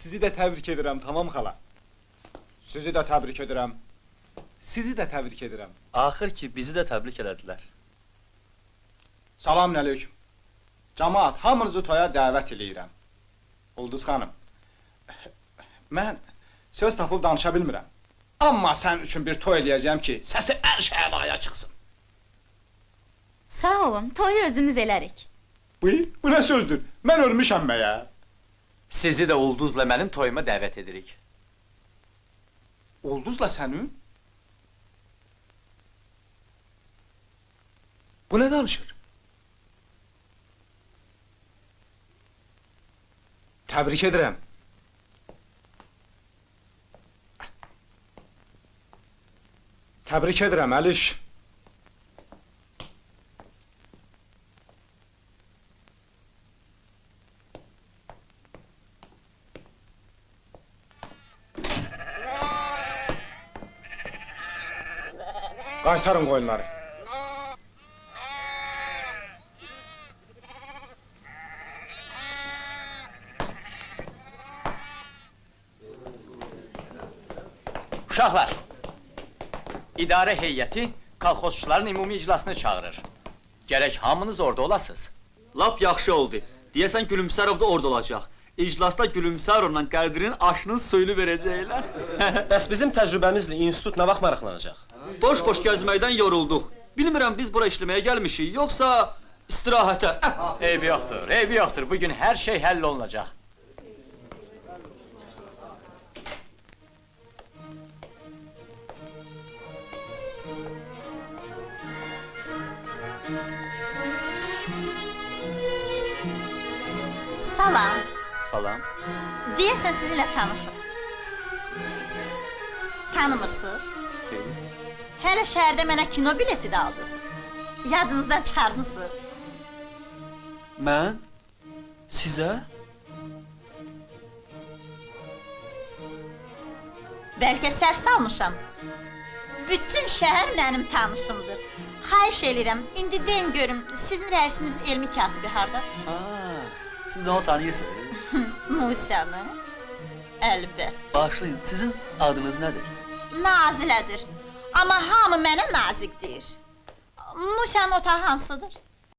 Sizi də təbrik edirəm, tamam xala. Sizi də təbrik edirəm. Sizi də təbrik edirəm. Axır ki, bizi də təbrik elədilər. Salamünaleyküm. Camaat, hamınızı toya dəvət eləyirəm. Ulduz xanım, mən söz tapıb danışa bilmirəm. Amma sən üçün bir toy eləyəcəm ki, səsi ərş əlaya çıxsın. Sağ olun, toyu özümüz elərik. Bu nə sözdür? Mən ölmüşəm məyə. Sizi də Ulduzla mənim toyuma dəvət edirik. Ulduzla sənin? Bu nə danışır? Təbrik edirəm. Təbrik edirəm, Əliş. Qaytarın qoyunları. Uşaqlar, idarə heyəti kolxozçuların ümumi iclasını çağırır. Gərək hamınız orada olasınız. Lap yaxşı oldu. Deyəsən Gülümsərov da orada olacaq. İclasda Gülümsərovla Qədir'in aşının suyunu verəcəklər. Bəs bizim təcrübəmizlə institut nə vaxt maraqlanacaq? Boş-boş gəzməkdən yorulduq. Bilmirəm, biz bura işləməyə gəlmişik, yoxsa istirahətə. Eybi yoxdur, eybi yoxdur. Bugün hər şey həll olunacaq. Salam. Salam. Deyəsən sizinlə tanışıq. Tanımırsınız? Hələ şəhərdə mənə kino bileti də aldınız. Yadınızdan çıxarmısınız. Mən? Sizə? Bəlkə səhv salmışam. Bütün şəhər mənim tanışımdır. Xahiş eləyirəm, indi deyin görüm, sizin rəisiniz elmi katibi harda? Siz onu tanıyırsınız. Musanı? Əlbət. Bağışlayın, sizin adınız nədir? Nazilədir. Amma hamı mənə Nazik deyir. Musanın otağı hansıdır?